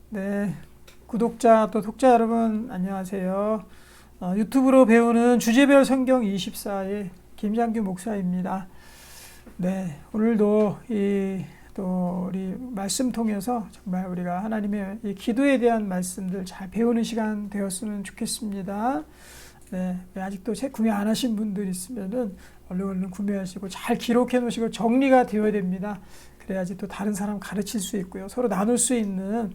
네, 구독자 또 독자 여러분 안녕하세요. 유튜브로 배우는 주제별 성경 24의 김장규 목사입니다. 네, 오늘도 또 우리 말씀 통해서 정말 우리가 하나님의 이 기도에 대한 말씀들 잘 배우는 시간 되었으면 좋겠습니다. 네, 아직도 책 구매 안 하신 분들 있으면은 얼른 구매하시고 잘 기록해 놓으시고 정리가 되어야 됩니다. 그래야지 또 다른 사람 가르칠 수 있고요. 서로 나눌 수 있는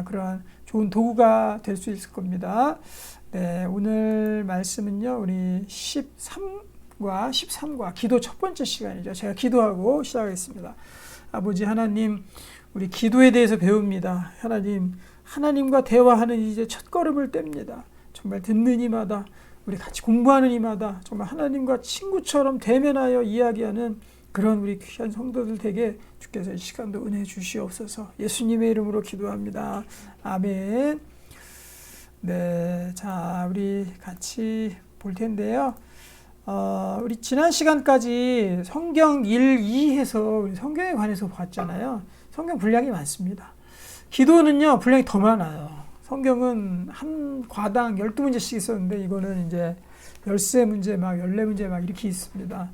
그러한 좋은 도구가 될 수 있을 겁니다. 네, 오늘 말씀은요, 우리 13과 기도 첫 번째 시간이죠. 제가 기도하고 시작하겠습니다. 아버지 하나님, 우리 기도에 대해서 배웁니다. 하나님과 대화하는 이제 첫 걸음을 뗍니다. 정말 듣는 이마다, 우리 같이 공부하는 이마다 정말 하나님과 친구처럼 대면하여 이야기하는 그런 우리 귀한 성도들 되게 주께서 이 시간도 은혜 주시옵소서. 예수님의 이름으로 기도합니다. 아멘. 네, 자, 우리 같이 볼 텐데요. 우리 지난 시간까지 성경 1, 2해서 우리 성경에 관해서 봤잖아요. 성경 분량이 많습니다. 기도는요, 분량이 더 많아요. 성경은 한 과당 12문제씩 있었는데 이거는 이제 13문제, 14문제 이렇게 있습니다.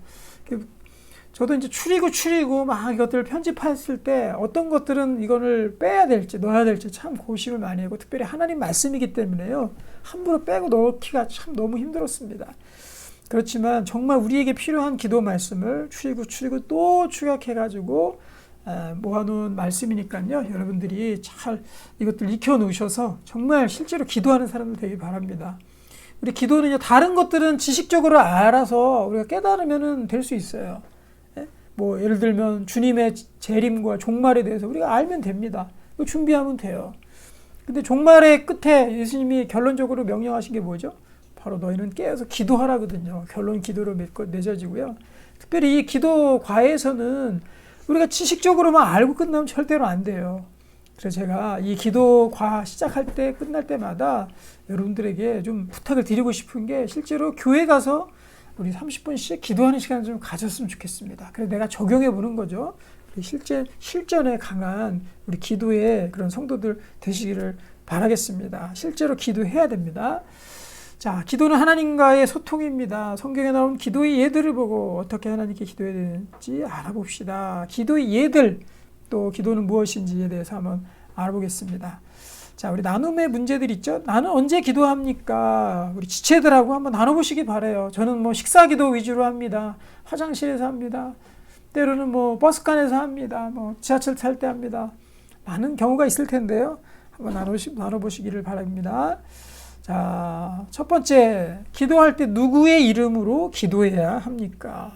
저도 이제 추리고 막 이것들을 편집했을 때 어떤 것들은 이거를 빼야 될지 넣어야 될지 참 고심을 많이 하고, 특별히 하나님 말씀이기 때문에요, 함부로 빼고 넣기가 참 너무 힘들었습니다. 그렇지만 정말 우리에게 필요한 기도 말씀을 추리고 또 추격해가지고 모아놓은 말씀이니까요, 여러분들이 잘 이것들 익혀 놓으셔서 정말 실제로 기도하는 사람들 되길 바랍니다. 우리 기도는요, 다른 것들은 지식적으로 알아서 우리가 깨달으면 될 수 있어요. 뭐 예를 들면 주님의 재림과 종말에 대해서 우리가 알면 됩니다. 이거 준비하면 돼요. 근데 종말의 끝에 예수님이 결론적으로 명령하신 게 뭐죠? 바로 너희는 깨어서 기도하라거든요. 결론 기도로 맺어지고요. 특별히 이 기도 과에서는 우리가 지식적으로만 알고 끝나면 절대로 안 돼요. 그래서 제가 이 기도 과 시작할 때 끝날 때마다 여러분들에게 좀 부탁을 드리고 싶은 게, 실제로 교회 가서 우리 30분씩 기도하는 시간을 좀 가졌으면 좋겠습니다. 그래서 내가 적용해 보는 거죠. 실전에 강한 우리 기도의 그런 성도들 되시기를 바라겠습니다. 실제로 기도해야 됩니다. 자, 기도는 하나님과의 소통입니다. 성경에 나온 기도의 예들을 보고 어떻게 하나님께 기도해야 되는지 알아봅시다. 기도의 예들, 또 기도는 무엇인지에 대해서 한번 알아보겠습니다. 자, 우리 나눔의 문제들 있죠? 나는 언제 기도합니까? 우리 지체들하고 한번 나눠보시기 바라요. 저는 뭐 식사 기도 위주로 합니다. 화장실에서 합니다. 때로는 뭐 버스칸에서 합니다. 뭐 지하철 탈 때 합니다. 많은 경우가 있을 텐데요. 한번 나눠보시기를 바랍니다. 자, 첫 번째, 기도할 때 누구의 이름으로 기도해야 합니까?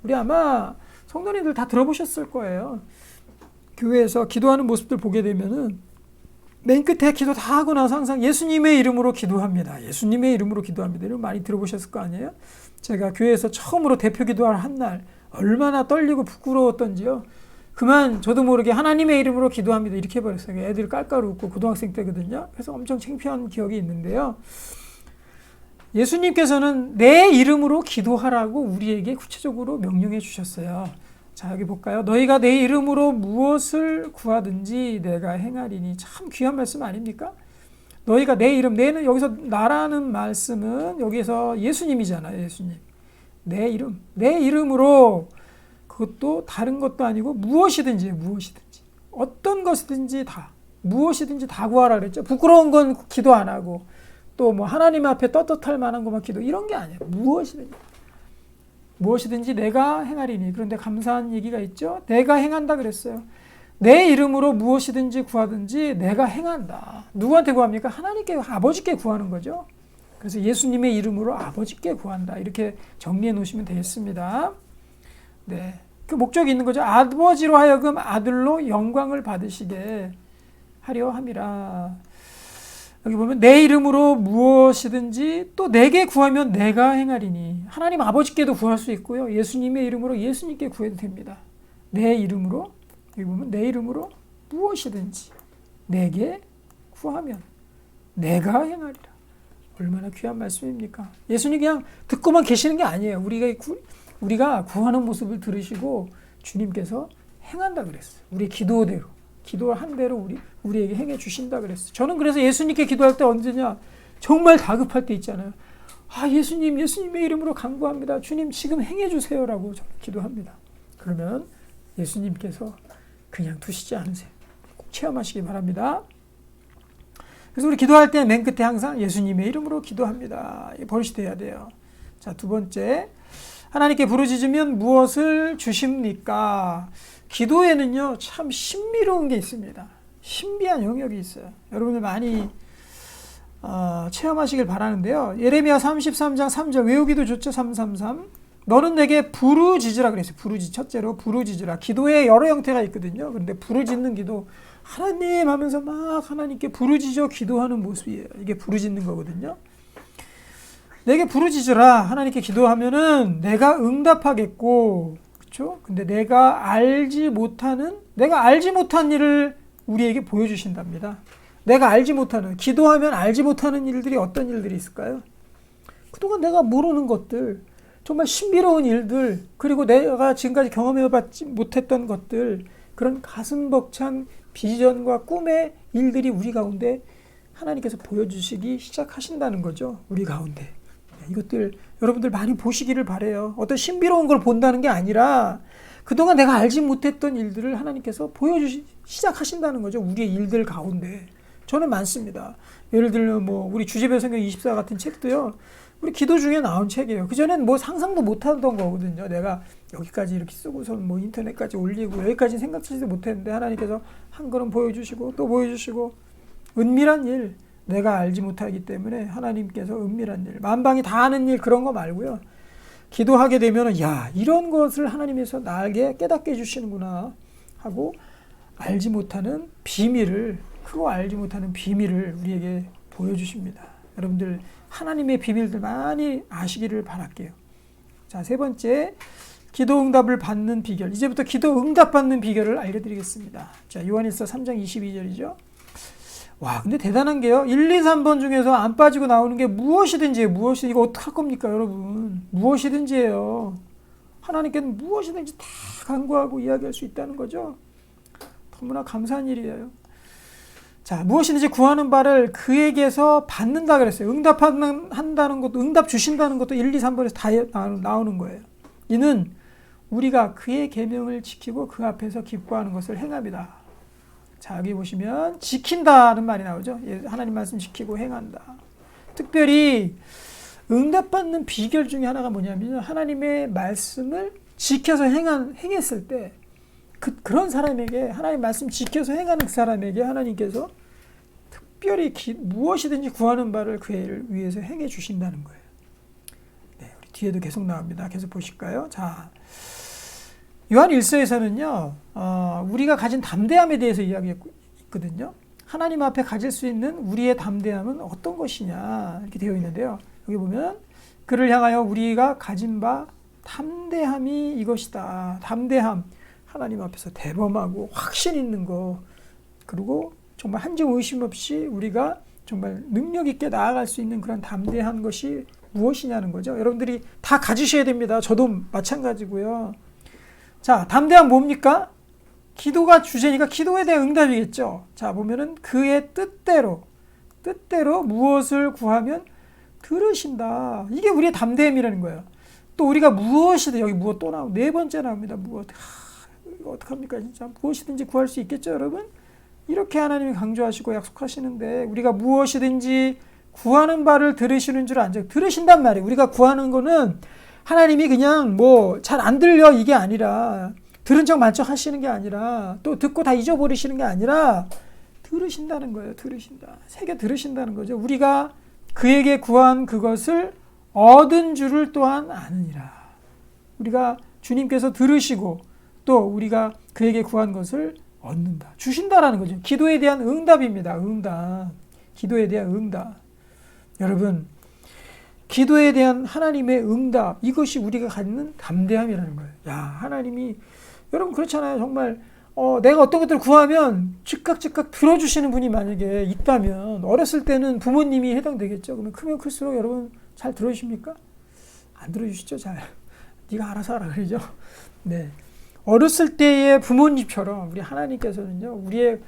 우리 아마 성도님들 다 들어보셨을 거예요. 교회에서 기도하는 모습들 보게 되면은 맨 끝에 기도 다 하고 나서 항상 예수님의 이름으로 기도합니다. 예수님의 이름으로 기도합니다. 이런 많이 들어보셨을 거 아니에요? 제가 교회에서 처음으로 대표 기도할 한 날 얼마나 떨리고 부끄러웠던지요. 그만 저도 모르게 하나님의 이름으로 기도합니다 이렇게 해버렸어요. 애들 깔깔 웃고, 고등학생 때거든요. 그래서 엄청 창피한 기억이 있는데요. 예수님께서는 내 이름으로 기도하라고 우리에게 구체적으로 명령해 주셨어요. 자, 여기 볼까요? 너희가 내 이름으로 무엇을 구하든지 내가 행하리니. 참 귀한 말씀 아닙니까? 너희가 내 이름, 내는 여기서 나라는 말씀은 여기서 예수님이잖아요. 예수님. 내 이름으로, 그것도 다른 것도 아니고 무엇이든지 어떤 것이든지 다, 무엇이든지 다 구하라 그랬죠. 부끄러운 건 기도 안 하고, 또 뭐 하나님 앞에 떳떳할 만한 것만 기도, 이런 게 아니에요. 무엇이든지 내가 행하리니. 그런데 감사한 얘기가 있죠. 내가 행한다 그랬어요. 내 이름으로 무엇이든지 구하든지 내가 행한다. 누구한테 구합니까? 하나님께, 아버지께 구하는 거죠. 그래서 예수님의 이름으로 아버지께 구한다. 이렇게 정리해 놓으시면 되겠습니다. 네, 그 목적이 있는 거죠. 아버지로 하여금 아들로 영광을 받으시게 하려 함이라. 여기 보면 내 이름으로 무엇이든지 또 내게 구하면 내가 행하리니. 하나님 아버지께도 구할 수 있고요. 예수님의 이름으로 예수님께 구해도 됩니다. 내 이름으로, 여기 보면 내 이름으로 무엇이든지 내게 구하면 내가 행하리라. 얼마나 귀한 말씀입니까? 예수님 그냥 듣고만 계시는 게 아니에요. 우리가 구하는 모습을 들으시고 주님께서 행한다 그랬어요. 우리 기도대로. 기도한 대로 우리에게 행해 주신다 그랬어요. 저는 그래서 예수님께 기도할 때 언제냐? 정말 다급할 때 있잖아요. 예수님의 이름으로 간구합니다. 주님 지금 행해 주세요라고 저는 기도합니다. 그러면 예수님께서 그냥 두시지 않으세요. 꼭 체험하시기 바랍니다. 그래서 우리 기도할 때 맨 끝에 항상 예수님의 이름으로 기도합니다. 버릇이 돼야 돼요. 자, 두 번째, 하나님께 부르짖으면 무엇을 주십니까? 기도에는요 참 신비로운 게 있습니다. 신비한 영역이 있어요. 여러분들 많이 체험하시길 바라는데요. 예레미야 33장 3절 외우기도 좋죠. 333 너는 내게 부르짖으라 그랬어요. 첫째로 부르짖으라. 기도에 여러 형태가 있거든요. 그런데 부르짖는 기도, 하나님 하면서 막 하나님께 부르짖어 기도하는 모습이에요. 이게 부르짖는 거거든요. 내게 부르짖으라. 하나님께 기도하면은 내가 응답하겠고, 그렇죠? 근데 내가 알지 못한 일을 우리에게 보여주신답니다. 내가 알지 못하는, 기도하면 알지 못하는 일들이 어떤 일들이 있을까요? 그동안 내가 모르는 것들, 정말 신비로운 일들, 그리고 내가 지금까지 경험해봤지 못했던 것들, 그런 가슴 벅찬 비전과 꿈의 일들이 우리 가운데 하나님께서 보여주시기 시작하신다는 거죠. 우리 가운데. 이것들 여러분들 많이 보시기를 바라요. 어떤 신비로운 걸 본다는 게 아니라 그동안 내가 알지 못했던 일들을 하나님께서 보여주시 시작하신다는 거죠. 우리의 일들 가운데. 저는 많습니다. 예를 들면 우리 주제별 성경 24 같은 책도요. 우리 기도 중에 나온 책이에요. 그전엔 상상도 못하던 거거든요. 내가 여기까지 이렇게 쓰고서 인터넷까지 올리고 여기까지 생각하지도 못했는데 하나님께서 한 걸음 보여주시고 또 보여주시고 은밀한 일, 내가 알지 못하기 때문에 하나님께서 은밀한 일, 만방이 다 아는 일 그런 거 말고요. 기도하게 되면 이런 것을 하나님께서 나에게 깨닫게 해주시는구나 하고 알지 못하는 비밀을 우리에게 보여주십니다. 여러분들 하나님의 비밀들 많이 아시기를 바랄게요. 자, 세 번째, 기도 응답을 받는 비결. 이제부터 기도 응답 받는 비결을 알려드리겠습니다. 자, 요한일서 3장 22절이죠. 와, 근데 대단한 게요. 1, 2, 3번 중에서 안 빠지고 나오는 게 무엇이든지예요. 이거 어떡할 겁니까, 여러분? 무엇이든지예요. 하나님께는 무엇이든지 다 간구하고 이야기할 수 있다는 거죠. 너무나 감사한 일이에요. 자, 무엇이든지 구하는 바를 그에게서 받는다 그랬어요. 응답한다는 것도, 응답 주신다는 것도 1, 2, 3번에서 다 나오는 거예요. 이는 우리가 그의 계명을 지키고 그 앞에서 기뻐하는 것을 행합니다. 자, 여기 보시면 지킨다는 말이 나오죠. 하나님 말씀 지키고 행한다. 특별히 응답받는 비결 중에 하나가 뭐냐면 무하나님의 말씀을 지켜서 행했을 때 그런 사람에게, 하나님 말씀 지켜서 행하는 그 사람에게 하나님께서 특별히 무엇이든지 구하는 바를 그를 위해서 행해 주신다는 거예요. 네, 우리 뒤에도 계속 나옵니다. 계속 보실까요? 자, 요한 1서에서는요, 우리가 가진 담대함에 대해서 이야기했거든요. 하나님 앞에 가질 수 있는 우리의 담대함은 어떤 것이냐 이렇게 되어 있는데요. 여기 보면 그를 향하여 우리가 가진 바 담대함이 이것이다. 담대함, 하나님 앞에서 대범하고 확신 있는 거, 그리고 정말 한 점 의심 없이 우리가 정말 능력 있게 나아갈 수 있는 그런 담대한 것이 무엇이냐는 거죠. 여러분들이 다 가지셔야 됩니다. 저도 마찬가지고요. 자, 담대함 뭡니까? 기도가 주제니까 기도에 대한 응답이겠죠. 자, 보면은 그의 뜻대로 무엇을 구하면 들으신다. 이게 우리의 담대함이라는 거예요. 또 우리가 무엇이든, 여기 무엇 또 나오고, 네 번째 나옵니다. 무엇. 이거 어떡합니까? 진짜 무엇이든지 구할 수 있겠죠, 여러분? 이렇게 하나님이 강조하시고 약속하시는데 우리가 무엇이든지 구하는 바를 들으시는 줄 알죠. 들으신단 말이에요. 우리가 구하는 거는 하나님이 그냥 잘 안 들려 이게 아니라, 들은 척 만척 하시는 게 아니라, 또 듣고 다 잊어버리시는 게 아니라 들으신다는 거예요. 새겨 들으신다는 거죠. 우리가 그에게 구한 그것을 얻은 줄을 또한 아느니라. 우리가 주님께서 들으시고 또 우리가 그에게 구한 것을 얻는다. 주신다라는 거죠. 기도에 대한 응답입니다. 응답. 기도에 대한 응답. 여러분, 기도에 대한 하나님의 응답, 이것이 우리가 갖는 담대함이라는 거예요. 하나님이, 여러분 그렇잖아요. 정말 내가 어떤 것들을 구하면 즉각 들어주시는 분이 만약에 있다면, 어렸을 때는 부모님이 해당되겠죠. 그러면 크면 클수록 여러분 잘 들어주십니까? 안 들어주시죠? 잘. 네가 알아서 하라 그러죠. 네. 어렸을 때의 부모님처럼 우리 하나님께서는요, 우리의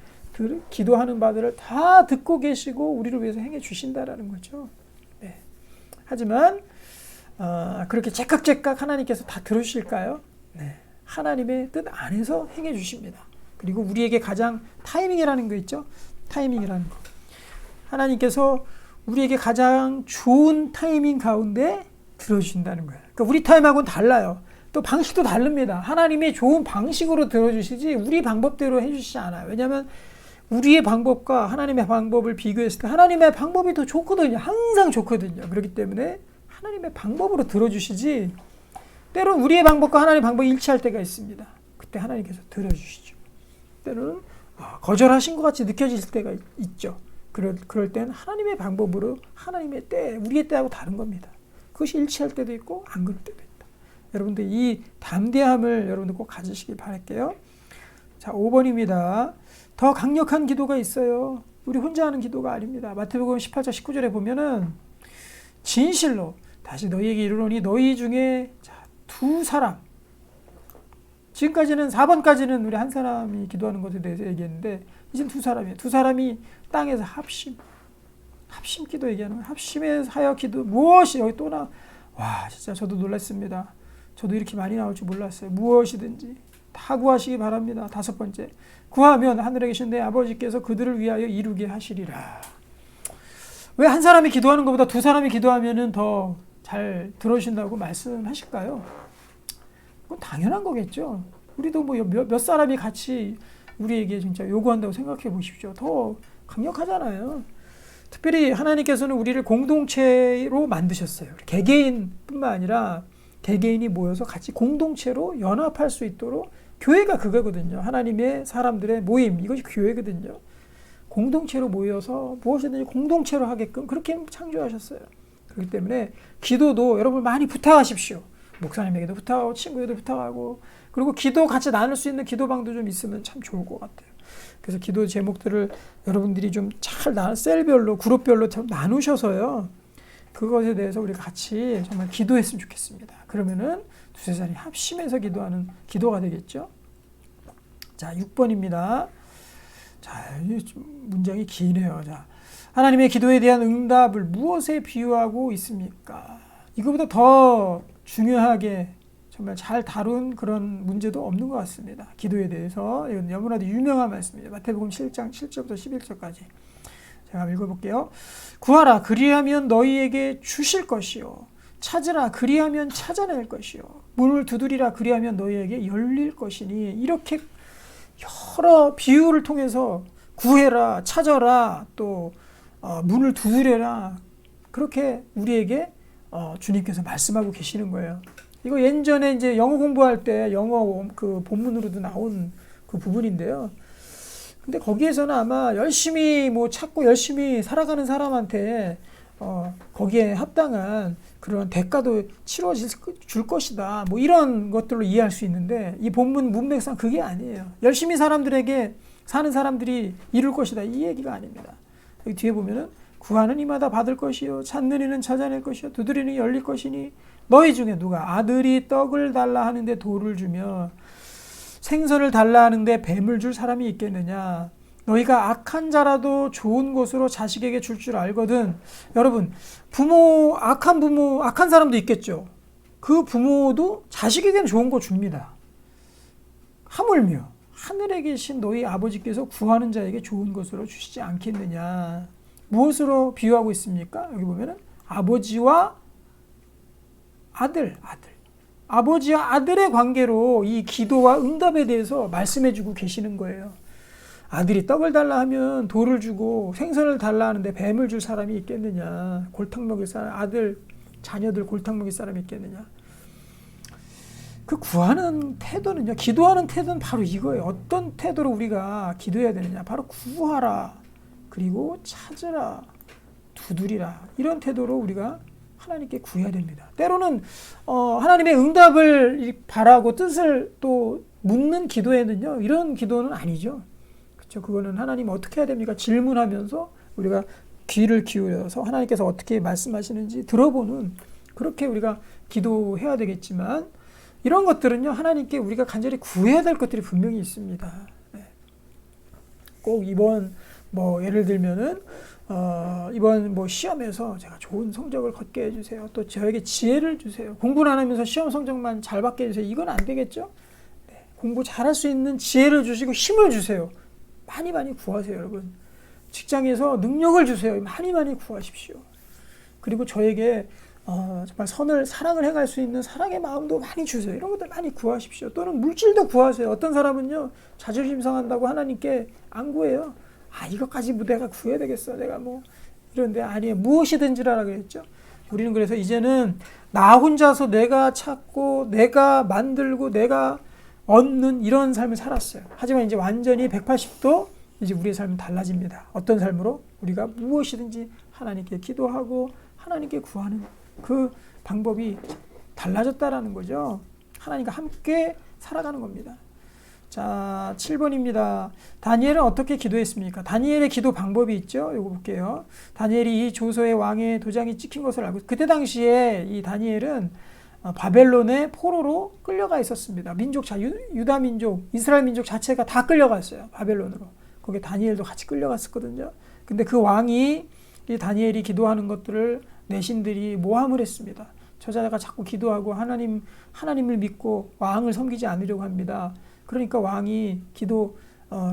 기도하는 바들을 다 듣고 계시고 우리를 위해서 행해 주신다라는 거죠. 네. 하지만 그렇게 제깍제깍 하나님께서 다 들어주실까요? 네. 하나님의 뜻 안에서 행해 주십니다. 그리고 우리에게 가장 타이밍이라는 거 있죠? 타이밍이라는 거. 하나님께서 우리에게 가장 좋은 타이밍 가운데 들어주신다는 거예요. 그러니까 우리 타임하고는 달라요. 또 방식도 다릅니다. 하나님의 좋은 방식으로 들어주시지 우리 방법대로 해주시지 않아요. 왜냐하면 우리의 방법과 하나님의 방법을 비교했을 때 하나님의 방법이 더 좋거든요. 항상 좋거든요. 그렇기 때문에 하나님의 방법으로 들어주시지 때로는 우리의 방법과 하나님의 방법이 일치할 때가 있습니다. 그때 하나님께서 들어주시죠. 때로는 거절하신 것 같이 느껴질 때가 있죠. 그럴 때는 하나님의 방법으로 하나님의 때, 우리의 때하고 다른 겁니다. 그것이 일치할 때도 있고 안 그럴 때도 있다. 여러분들 이 담대함을 여러분들 꼭 가지시길 바랄게요. 자, 5번입니다. 더 강력한 기도가 있어요. 우리 혼자 하는 기도가 아닙니다. 마태복음 18장 19절에 보면은 진실로 다시 너희에게 이르노니 너희 중에 두 사람, 지금까지는 4번까지는 우리 한 사람이 기도하는 것에 대해서 얘기했는데 이젠 두 사람이에요. 두 사람이 땅에서 합심 기도 얘기하는 거예요. 합심하여 기도 무엇이 여기 또 와 진짜 저도 놀랐습니다. 저도 이렇게 많이 나올 줄 몰랐어요. 무엇이든지 다 구하시기 바랍니다. 5번째, 구하면 하늘에 계신 내 아버지께서 그들을 위하여 이루게 하시리라. 왜 한 사람이 기도하는 것보다 두 사람이 기도하면은 더 잘 들어주신다고 말씀하실까요? 그건 당연한 거겠죠. 우리도 뭐 몇 사람이 같이 우리에게 진짜 요구한다고 생각해 보십시오. 더 강력하잖아요. 특별히 하나님께서는 우리를 공동체로 만드셨어요. 개개인뿐만 아니라 개개인이 모여서 같이 공동체로 연합할 수 있도록 교회가 그거거든요. 하나님의 사람들의 모임, 이것이 교회거든요. 공동체로 모여서 무엇이든지 공동체로 하게끔 그렇게 창조하셨어요. 그렇기 때문에 기도도 여러분 많이 부탁하십시오. 목사님에게도 부탁하고 친구에게도 부탁하고 그리고 기도 같이 나눌 수 있는 기도방도 좀 있으면 참 좋을 것 같아요. 그래서 기도 제목들을 여러분들이 좀 잘 셀별로 그룹별로 좀 나누셔서요. 그것에 대해서 우리 같이 정말 기도했으면 좋겠습니다. 그러면은 두세 사람이 합심해서 기도하는 기도가 되겠죠. 자, 6번입니다. 자, 문장이 기네요. 자, 하나님의 기도에 대한 응답을 무엇에 비유하고 있습니까? 이거보다 더 중요하게 정말 잘 다룬 그런 문제도 없는 것 같습니다. 기도에 대해서. 이건 너무나도 유명한 말씀입니다. 마태복음 7장 7절부터 11절까지. 제가 읽어볼게요. 구하라 그리하면 너희에게 주실 것이요. 찾으라 그리하면 찾아낼 것이요. 문을 두드리라 그리하면 너희에게 열릴 것이니. 이렇게 여러 비유를 통해서 구해라, 찾아라, 또 문을 두드려라. 그렇게 우리에게 주님께서 말씀하고 계시는 거예요. 이거 예전에 이제 영어 공부할 때 영어 그 본문으로도 나온 그 부분인데요. 근데 거기에서는 아마 열심히 뭐 찾고 열심히 살아가는 사람한테 거기에 합당한 그런 대가도 치러질 줄 것이다. 뭐 이런 것들로 이해할 수 있는데 이 본문 문맥상 그게 아니에요. 열심히 사는 사람들이 이룰 것이다. 이 얘기가 아닙니다. 여기 뒤에 보면은 구하는 이마다 받을 것이요 찾는 이는 찾아낼 것이요 두드리는 이는 열릴 것이니 너희 중에 누가 아들이 떡을 달라 하는데 돌을 주며 생선을 달라 하는데 뱀을 줄 사람이 있겠느냐. 너희가 악한 자라도 좋은 것으로 자식에게 줄 줄 알거든. 여러분, 악한 사람도 있겠죠. 그 부모도 자식에게는 좋은 거 줍니다. 하물며 하늘에 계신 너희 아버지께서 구하는 자에게 좋은 것으로 주시지 않겠느냐. 무엇으로 비유하고 있습니까? 여기 보면은 아버지와 아들. 아버지와 아들의 관계로 이 기도와 응답에 대해서 말씀해주고 계시는 거예요. 아들이 떡을 달라 하면 돌을 주고 생선을 달라 하는데 뱀을 줄 사람이 있겠느냐. 골탕 먹일 사람, 자녀들 골탕 먹일 사람이 있겠느냐. 그 구하는 태도는요, 기도하는 태도는 바로 이거예요. 어떤 태도로 우리가 기도해야 되느냐. 바로 구하라, 그리고 찾으라, 두드리라. 이런 태도로 우리가 하나님께 구해야 됩니다. 때로는 하나님의 응답을 바라고 뜻을 또 묻는 기도에는요, 이런 기도는 아니죠. 그렇죠? 그거는 하나님 어떻게 해야 됩니까? 질문하면서 우리가 귀를 기울여서 하나님께서 어떻게 말씀하시는지 들어보는 그렇게 우리가 기도해야 되겠지만 이런 것들은요, 하나님께 우리가 간절히 구해야 될 것들이 분명히 있습니다. 네. 꼭 이번 예를 들면은 이번 시험에서 제가 좋은 성적을 거두게 해주세요. 또 저에게 지혜를 주세요. 공부를 안 하면서 시험 성적만 잘 받게 해주세요. 이건 안 되겠죠? 네. 공부 잘할 수 있는 지혜를 주시고 힘을 주세요. 많이 구하세요, 여러분. 직장에서 능력을 주세요. 많이 구하십시오. 그리고 저에게 정말 사랑을 행할 수 있는 사랑의 마음도 많이 주세요. 이런 것들 많이 구하십시오. 또는 물질도 구하세요. 어떤 사람은요, 자존심 상한다고 하나님께 안 구해요. 이것까지 내가 구해야 되겠어. 내가 이런데 아니에요. 무엇이든지라라 그랬죠. 우리는 그래서 이제는 나 혼자서 내가 찾고 내가 만들고 내가 얻는 이런 삶을 살았어요. 하지만 이제 완전히 180도 이제 우리의 삶은 달라집니다. 어떤 삶으로? 우리가 무엇이든지 하나님께 기도하고 하나님께 구하는 그 방법이 달라졌다라는 거죠. 하나님과 함께 살아가는 겁니다. 자, 7번입니다. 다니엘은 어떻게 기도했습니까? 다니엘의 기도 방법이 있죠. 이거 볼게요. 다니엘이 이 조서의 왕의 도장이 찍힌 것을 알고, 그때 당시에 이 다니엘은 바벨론의 포로로 끌려가 있었습니다. 유다 민족, 이스라엘 민족 자체가 다 끌려갔어요. 바벨론으로. 거기에 다니엘도 같이 끌려갔었거든요. 근데 그 왕이 이 다니엘이 기도하는 것들을 내신들이 모함을 했습니다. 저자가 자꾸 기도하고 하나님을 믿고 왕을 섬기지 않으려고 합니다. 그러니까 왕이 기도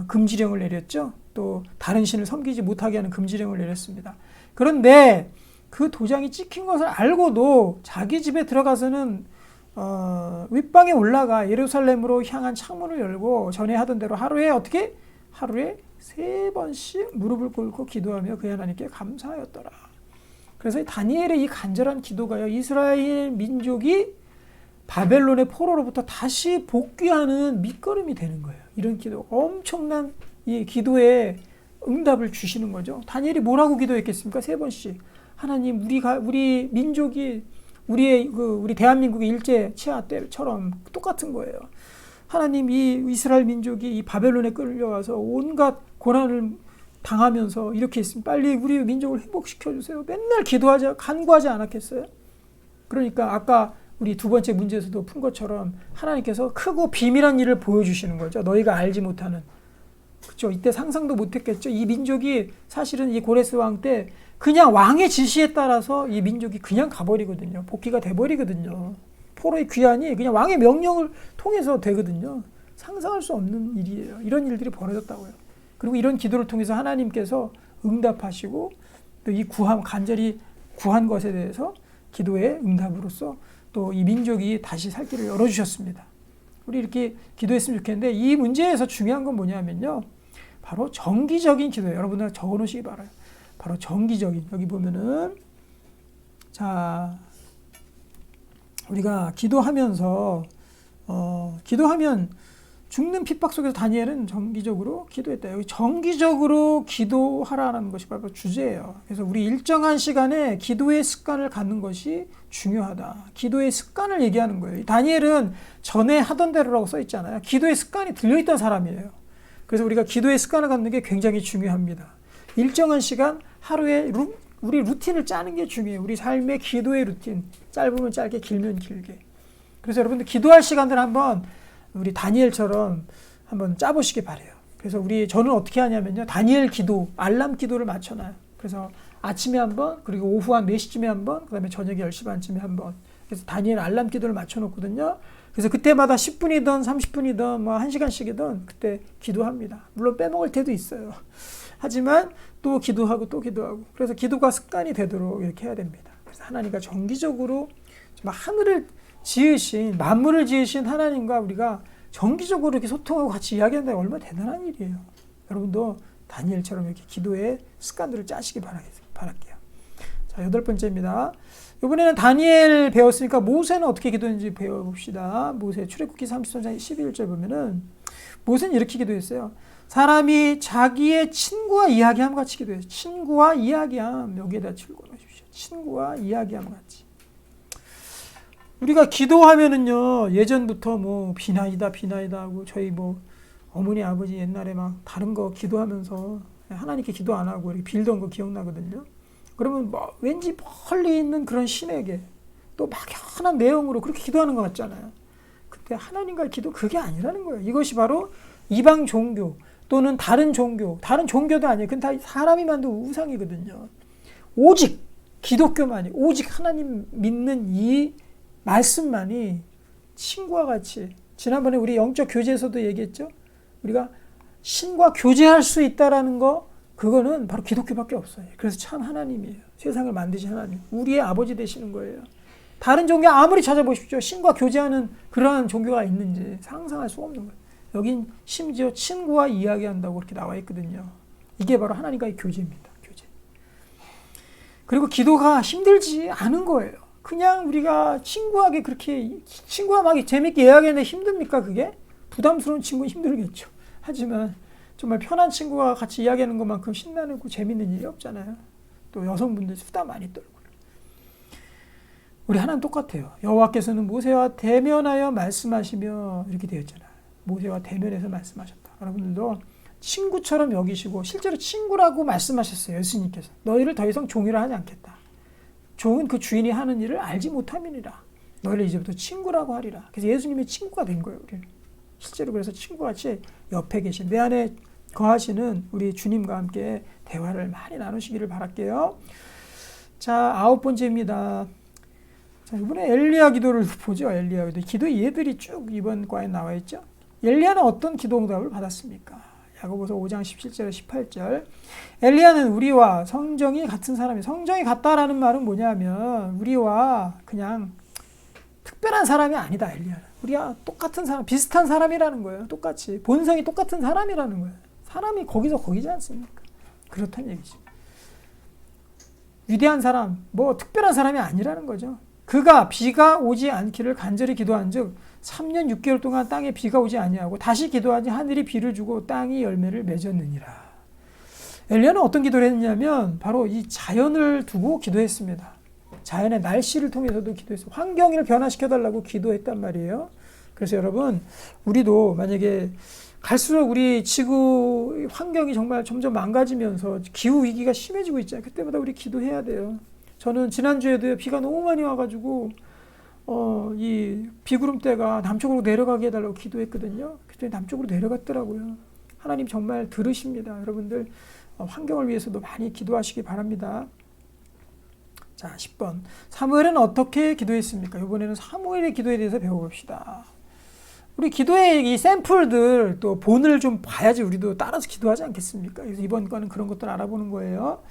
금지령을 내렸죠. 또 다른 신을 섬기지 못하게 하는 금지령을 내렸습니다. 그런데 그 도장이 찍힌 것을 알고도 자기 집에 들어가서는 윗방에 올라가 예루살렘으로 향한 창문을 열고 전에 하던 대로 하루에 3번씩 무릎을 꿇고 기도하며 그의 하나님께 감사하였더라. 그래서 다니엘의 이 간절한 기도가요, 이스라엘 민족이 바벨론의 포로로부터 다시 복귀하는 밑거름이 되는 거예요. 이런 기도, 엄청난 이 기도에 응답을 주시는 거죠. 다니엘이 뭐라고 기도했겠습니까? 3번씩. 하나님, 우리 민족이 우리 대한민국의 일제 치하 때처럼 똑같은 거예요. 하나님, 이 이스라엘 민족이 이 바벨론에 끌려와서 온갖 고난을 당하면서 이렇게 했으면 빨리 우리 민족을 회복시켜 주세요. 맨날 간구하지 않았겠어요? 그러니까 아까 우리 두 번째 문제에서도 푼 것처럼 하나님께서 크고 비밀한 일을 보여주시는 거죠. 너희가 알지 못하는. 그렇죠. 이때 상상도 못했겠죠. 이 민족이 사실은 이 고레스 왕 때 그냥 왕의 지시에 따라서 이 민족이 그냥 가버리거든요. 복귀가 돼버리거든요. 포로의 귀환이 그냥 왕의 명령을 통해서 되거든요. 상상할 수 없는 일이에요. 이런 일들이 벌어졌다고요. 그리고 이런 기도를 통해서 하나님께서 응답하시고 또 이 간절히 구한 것에 대해서 기도의 응답으로서 또 이 민족이 다시 살 길을 열어주셨습니다. 우리 이렇게 기도했으면 좋겠는데 이 문제에서 중요한 건 뭐냐면요. 바로 정기적인 기도예요. 여러분들 적어놓으시기 바라요. 바로 정기적인. 여기 보면은 자, 우리가 기도하면 죽는 핍박 속에서 다니엘은 정기적으로 기도했다. 여기 정기적으로 기도하라는 것이 바로 주제예요. 그래서 우리 일정한 시간에 기도의 습관을 갖는 것이 중요하다. 기도의 습관을 얘기하는 거예요. 다니엘은 전에 하던 대로라고 써 있잖아요. 기도의 습관이 들려있던 사람이에요. 그래서 우리가 기도의 습관을 갖는 게 굉장히 중요합니다. 일정한 시간 하루에 우리 루틴을 짜는 게 중요해요. 우리 삶의 기도의 루틴. 짧으면 짧게, 길면 길게. 그래서 여러분들 기도할 시간들 한번 우리 다니엘처럼 한번 짜보시기 바래요. 그래서 저는 어떻게 하냐면요. 다니엘 기도, 알람 기도를 맞춰놔요. 그래서 아침에 한 번, 그리고 오후 한 4시쯤에 한 번, 그 다음에 저녁에 10시 반쯤에 한 번. 그래서 다니엘 알람 기도를 맞춰놓거든요. 그래서 그때마다 10분이든 30분이든 1시간씩이든 그때 기도합니다. 물론 빼먹을 때도 있어요. 하지만 또 기도하고 또 기도하고. 그래서 기도가 습관이 되도록 이렇게 해야 됩니다. 그래서 하나님과 정기적으로 정말 만물을 지으신 하나님과 우리가 정기적으로 이렇게 소통하고 같이 이야기한다는 게 얼마나 대단한 일이에요. 여러분도 다니엘처럼 이렇게 기도의 습관들을 짜시기 바랄게요. 자, 8번째입니다. 이번에는 다니엘 배웠으니까 모세는 어떻게 기도했는지 배워봅시다. 모세 출애굽기 33장 11절 보면은 모세는 이렇게 기도했어요. 사람이 자기의 친구와 이야기함 같이 기도했어요. 친구와 이야기함. 여기에다 읽어놓으십시오. 친구와 이야기함 같이. 우리가 기도하면은요, 예전부터 비나이다 하고, 저희 어머니, 아버지 옛날에 막 다른 거 기도하면서 하나님께 기도 안 하고 이렇게 빌던 거 기억나거든요. 그러면 왠지 멀리 있는 그런 신에게 또 막연한 내용으로 그렇게 기도하는 것 같잖아요. 근데 하나님과의 기도 그게 아니라는 거예요. 이것이 바로 이방 종교 또는 다른 종교도 아니에요. 그건 다 사람이 만든 우상이거든요. 오직 기독교만이, 오직 하나님 믿는 이 말씀만이 신과 같이, 지난번에 우리 영적 교제에서도 얘기했죠. 우리가 신과 교제할 수 있다라는 거, 그거는 바로 기독교밖에 없어요. 그래서 참 하나님이에요. 세상을 만드신 하나님, 우리의 아버지 되시는 거예요. 다른 종교 아무리 찾아보십시오. 신과 교제하는 그러한 종교가 있는지 상상할 수 없는 거예요. 여긴 심지어 친구와 이야기한다고 그렇게 나와 있거든요. 이게 바로 하나님과의 교제입니다. 교제. 그리고 기도가 힘들지 않은 거예요. 그냥 우리가 친구와 막 재밌게 이야기하는데 힘듭니까 그게? 부담스러운 친구는 힘들겠죠. 하지만 정말 편한 친구와 같이 이야기하는 것만큼 신나고 재밌는 일이 없잖아요. 또 여성분들 수다 많이 떨고. 우리 하나님 똑같아요. 여호와께서는 모세와 대면하여 말씀하시며 이렇게 되었잖아요. 모세와 대면해서 말씀하셨다. 여러분들도 친구처럼 여기시고 실제로 친구라고 말씀하셨어요. 예수님께서. 너희를 더 이상 종이라 하지 않겠다. 종은 그 주인이 하는 일을 알지 못함이니라. 너희를 이제부터 친구라고 하리라. 그래서 예수님이 친구가 된 거예요. 우리는. 실제로 그래서 친구같이 옆에 계신, 내 안에 거하시는 우리 주님과 함께 대화를 많이 나누시기를 바랄게요. 자, 9번째입니다. 자, 이번에 엘리야 기도를 보죠. 엘리야 기도 예들이 쭉 이번 과에 나와 있죠. 엘리야는 어떤 기도 응답을 받았습니까? 야고보서 5장 17절 18절. 엘리야는 우리와 성정이 같은 사람이, 성정이 같다라는 말은 뭐냐면 우리와 그냥 특별한 사람이 아니다. 엘리야는 우리와 똑같은 사람, 비슷한 사람이라는 거예요. 똑같이 본성이 똑같은 사람이라는 거예요. 사람이 거기서 거기지 않습니까? 그렇다는 얘기죠. 위대한 사람, 뭐 특별한 사람이 아니라는 거죠. 그가 비가 오지 않기를 간절히 기도한 즉 3년 6개월 동안 땅에 비가 오지 아니하고 다시 기도하니 하늘이 비를 주고 땅이 열매를 맺었느니라. 엘리야는 어떤 기도를 했냐면 바로 이 자연을 두고 기도했습니다. 자연의 날씨를 통해서도 기도했어요. 환경을 변화시켜달라고 기도했단 말이에요. 그래서 여러분, 우리도 만약에 갈수록 우리 지구 환경이 정말 점점 망가지면서 기후위기가 심해지고 있잖아요. 그때마다 우리 기도해야 돼요. 저는 지난주에도 비가 너무 많이 와가지고 이 비구름대가 남쪽으로 내려가게 해달라고 기도했거든요. 그때 남쪽으로 내려갔더라고요. 하나님 정말 들으십니다. 여러분들 환경을 위해서도 많이 기도하시기 바랍니다. 자, 10번. 사무엘은 어떻게 기도했습니까? 이번에는 사무엘의 기도에 대해서 배워봅시다. 우리 기도의 이 샘플들 또 본을 좀 봐야지 우리도 따라서 기도하지 않겠습니까? 그래서 이번 거는 그런 것들 알아보는 거예요.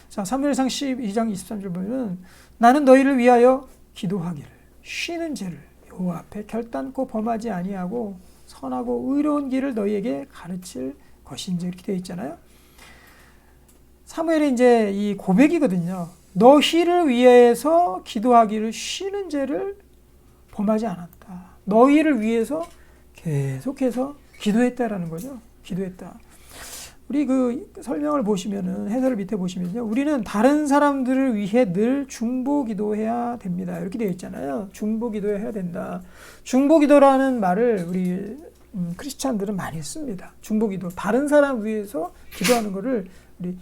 자, 사무엘상 12장 23절 보면 나는 너희를 위하여 기도하기를 쉬는 죄를 여호와 앞에 결단코 범하지 아니하고 선하고 의로운 길을 너희에게 가르칠 것인지 이렇게 되어 있잖아요. 사무엘의 이제 이 고백이거든요. 너희를 위해서 기도하기를 쉬는 죄를 범하지 않았다. 너희를 위해서 계속해서 기도했다라는 거죠. 기도했다. 우리 그 설명을 보시면은, 해설을 밑에 보시면요. 우리는 다른 사람들을 위해 늘 중보 기도해야 됩니다. 이렇게 되어 있잖아요. 중보 기도해야 된다. 중보 기도라는 말을 우리 크리스찬들은 많이 씁니다. 중보 기도. 다른 사람 위해서 기도하는 거를 우리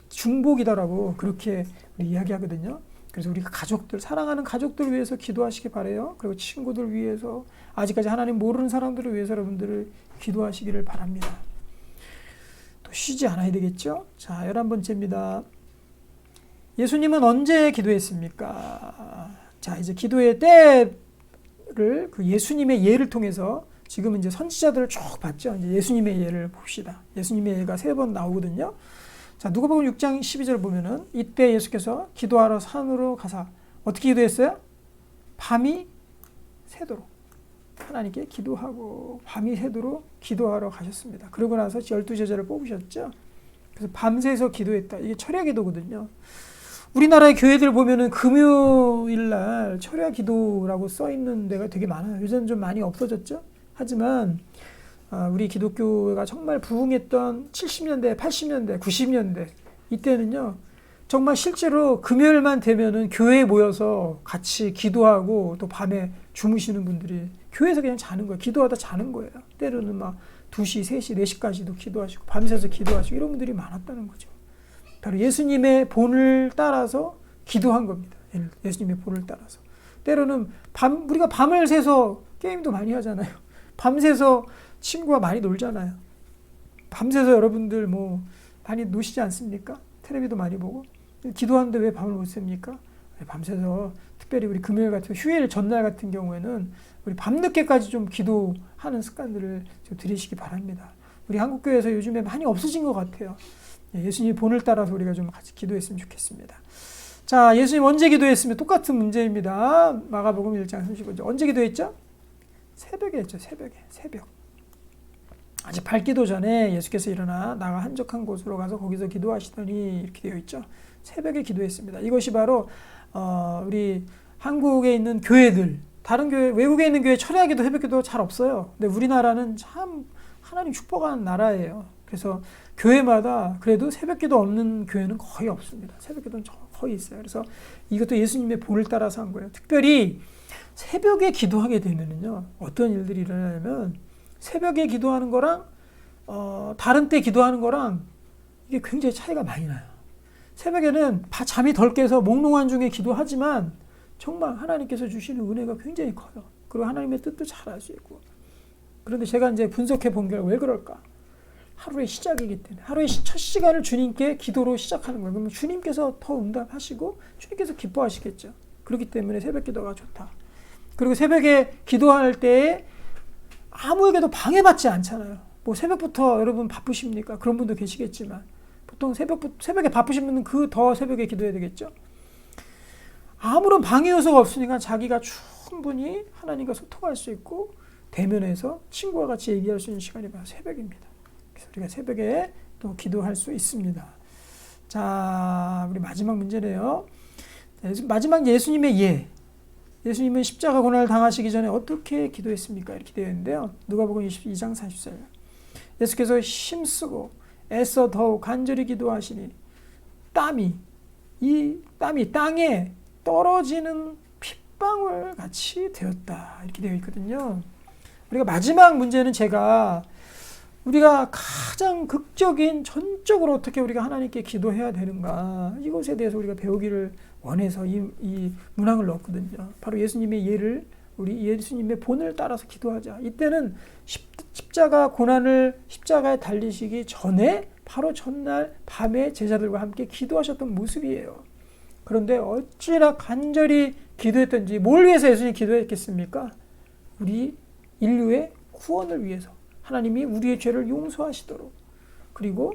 중보 기도라고 그렇게 우리 이야기하거든요. 그래서 우리가 가족들, 사랑하는 가족들을 위해서 기도하시기 바라요. 그리고 친구들 위해서, 아직까지 하나님 모르는 사람들을 위해서 여러분들을 기도하시기를 바랍니다. 또 쉬지 않아야 되겠죠? 자, 11번째입니다. 예수님은 언제 기도했습니까? 자, 이제 기도의 때를 그 예수님의 예를 통해서 지금은 이제 선지자들을 쭉 봤죠. 이제 예수님의 예를 봅시다. 예수님의 예가 3번 나오거든요. 자, 누가복음 6장 12절을 보면은 이때 예수께서 기도하러 산으로 가사 어떻게 기도했어요? 밤이 새도록 하나님께 기도하고 밤이 새도록 기도하러 가셨습니다. 그러고 나서 12제자를 뽑으셨죠. 그래서 밤새서 기도했다. 이게 철야 기도거든요. 우리나라의 교회들 보면은 금요일날 철야 기도라고 써 있는 데가 되게 많아요. 요새는 좀 많이 없어졌죠. 하지만 우리 기독교가 정말 부흥했던 70년대, 80년대, 90년대 이때는요. 정말 실제로 금요일만 되면은 교회에 모여서 같이 기도하고 또 밤에 주무시는 분들이 교회에서 그냥 자는 거예요. 기도하다 자는 거예요. 때로는 막 2시, 3시, 4시까지도 기도하시고 밤새서 기도하시고 이런 분들이 많았다는 거죠. 바로 예수님의 본을 따라서 기도한 겁니다. 예수님의 본을 따라서. 때로는 우리가 밤을 새서 게임도 많이 하잖아요. 밤새서 친구와 많이 놀잖아요. 밤새서 여러분들 뭐 많이 노시지 않습니까? 텔레비도 많이 보고. 기도하는데 왜 밤을 못 샙니까? 밤새서 특별히 우리 금요일 같은 휴일 전날 같은 경우에는 우리 밤늦게까지 좀 기도하는 습관들을 좀 들이시기 바랍니다. 우리 한국교회에서 요즘에 많이 없어진 것 같아요. 예수님 본을 따라서 우리가 좀 같이 기도했으면 좋겠습니다. 자, 예수님 언제 기도했으면 똑같은 문제입니다. 마가복음 1장 35절. 언제 기도했죠? 새벽에 했죠. 새벽. 아직 밝기도 전에 예수께서 일어나 나가 한적한 곳으로 가서 거기서 기도하시더니 이렇게 되어 있죠. 새벽에 기도했습니다. 이것이 바로 우리 한국에 있는 교회들, 다른 교회, 외국에 있는 교회 철야기도 새벽기도 잘 없어요. 근데 우리나라는 참 하나님 축복한 나라예요. 그래서 교회마다 그래도 새벽기도 없는 교회는 거의 없습니다. 새벽기도는 거의 있어요. 그래서 이것도 예수님의 본을 따라서 한 거예요. 특별히 새벽에 기도하게 되면요, 어떤 일들이 일어나냐면 새벽에 기도하는 거랑 다른 때 기도하는 거랑 이게 굉장히 차이가 많이 나요. 새벽에는 잠이 덜 깨서 몽롱한 중에 기도하지만 정말 하나님께서 주시는 은혜가 굉장히 커요. 그리고 하나님의 뜻도 잘 알 수 있고. 그런데 제가 이제 분석해 본 결과 왜 그럴까? 하루의 시작이기 때문에 하루의 첫 시간을 주님께 기도로 시작하는 거예요. 그러면 주님께서 더 응답하시고 주님께서 기뻐하시겠죠. 그렇기 때문에 새벽 기도가 좋다. 그리고 새벽에 기도할 때에 아무에게도 방해받지 않잖아요. 뭐 새벽부터 여러분 바쁘십니까? 그런 분도 계시겠지만 보통 새벽에 바쁘신 분은 그 더 새벽에 기도해야 되겠죠. 아무런 방해 요소가 없으니까 자기가 충분히 하나님과 소통할 수 있고 대면해서 친구와 같이 얘기할 수 있는 시간이 바로 새벽입니다. 그래서 우리가 새벽에 또 기도할 수 있습니다. 자, 우리 마지막 문제네요. 마지막 예수님의 예수님은 십자가 고난을 당하시기 전에 어떻게 기도했습니까? 이렇게 되어 있는데요. 누가복음 22장 40절. 예수께서 힘쓰고 애써 더욱 간절히 기도하시니 땀이 땅에 떨어지는 핏방울 같이 되었다. 이렇게 되어 있거든요. 우리가 마지막 문제는 우리가 가장 극적인 전적으로 어떻게 우리가 하나님께 기도해야 되는가, 이것에 대해서 우리가 배우기를 원해서 이 문항을 넣었거든요. 바로 예수님의 우리 예수님의 본을 따라서 기도하자. 이때는 십자가에 달리시기 전에 바로 전날 밤에 제자들과 함께 기도하셨던 모습이에요. 그런데 어찌나 간절히 기도했던지, 뭘 위해서 예수님이 기도했겠습니까? 우리 인류의 구원을 위해서. 하나님이 우리의 죄를 용서하시도록, 그리고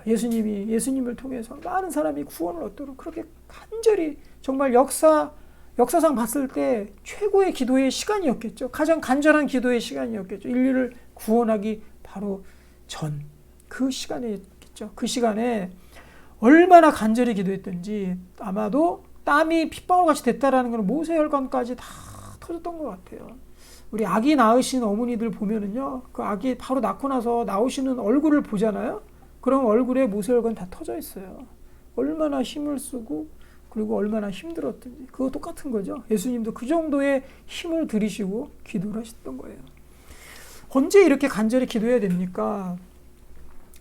예수님을 통해서 많은 사람이 구원을 얻도록 그렇게 간절히, 정말 역사상 봤을 때 최고의 기도의 시간이었겠죠. 가장 간절한 기도의 시간이었겠죠. 인류를 구원하기 바로 전 그 시간이었겠죠. 그 시간에 얼마나 간절히 기도했던지 아마도 땀이 핏방울같이 됐다라는 것은 모세혈관까지 다 터졌던 것 같아요. 우리 아기 낳으신 어머니들 보면은요, 그 아기 바로 낳고 나서 나오시는 얼굴을 보잖아요. 그럼 얼굴에 모세혈관 다 터져 있어요. 얼마나 힘을 쓰고 그리고 얼마나 힘들었던지. 그거 똑같은 거죠. 예수님도 그 정도의 힘을 들이시고 기도를 하셨던 거예요. 언제 이렇게 간절히 기도해야 됩니까?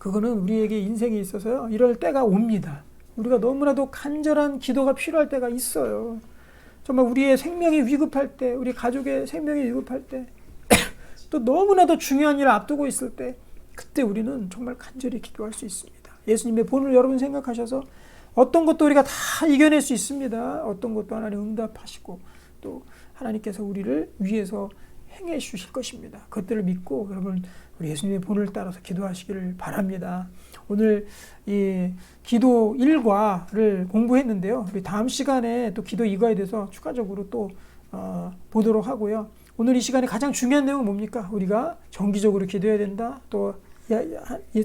그거는 우리에게 인생에 있어서요, 이럴 때가 옵니다. 우리가 너무나도 간절한 기도가 필요할 때가 있어요. 정말 우리의 생명이 위급할 때, 우리 가족의 생명이 위급할 때, 또 너무나도 중요한 일을 앞두고 있을 때, 그때 우리는 정말 간절히 기도할 수 있습니다. 예수님의 본을 여러분 생각하셔서 어떤 것도 우리가 다 이겨낼 수 있습니다. 어떤 것도 하나님 응답하시고 또 하나님께서 우리를 위해서 행해 주실 것입니다. 그것들을 믿고 여러분 우리 예수님의 본을 따라서 기도하시기를 바랍니다. 오늘 이 기도 1과를 공부했는데요. 우리 다음 시간에 또 기도 2과에 대해서 추가적으로 또 보도록 하고요. 오늘 이 시간에 가장 중요한 내용은 뭡니까? 우리가 정기적으로 기도해야 된다. 또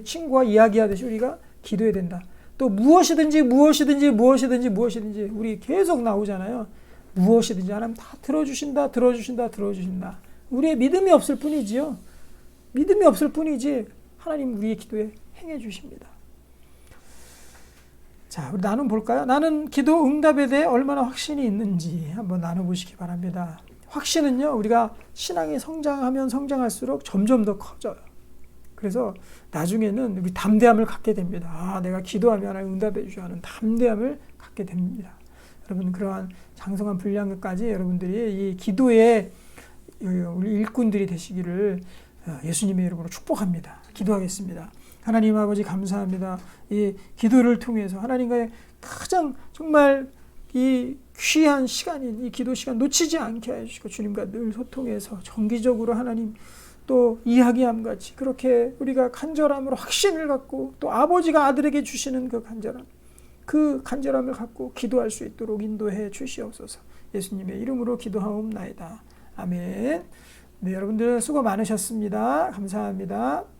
친구와 이야기하듯이 우리가 기도해야 된다. 또 무엇이든지 우리 계속 나오잖아요. 무엇이든지 하나님 다 들어주신다. 우리의 믿음이 없을 뿐이지요. 믿음이 없을 뿐이지 하나님 우리의 기도에 행해 주십니다. 자, 우리 나눠 볼까요? 나는 기도 응답에 대해 얼마나 확신이 있는지 한번 나눠보시기 바랍니다. 확신은요, 우리가 신앙이 성장하면 성장할수록 점점 더 커져요. 그래서 나중에는 우리 담대함을 갖게 됩니다. 아, 내가 기도하면 하나님 응답해 주셔 하는 담대함을 갖게 됩니다. 여러분, 그러한 장성한 분량까지 여러분들이 이 기도의 우리 일꾼들이 되시기를 예수님의 이름으로 축복합니다. 기도하겠습니다. 하나님 아버지 감사합니다. 이 기도를 통해서 하나님과의 가장 정말 이 귀한 시간인 이 기도 시간 놓치지 않게 해주시고 주님과 늘 소통해서 정기적으로 하나님 또 이야기함같이 그렇게 우리가 간절함으로 확신을 갖고 또 아버지가 아들에게 주시는 그 간절함을 갖고 기도할 수 있도록 인도해 주시옵소서. 예수님의 이름으로 기도하옵나이다. 아멘. 네, 여러분들 수고 많으셨습니다. 감사합니다.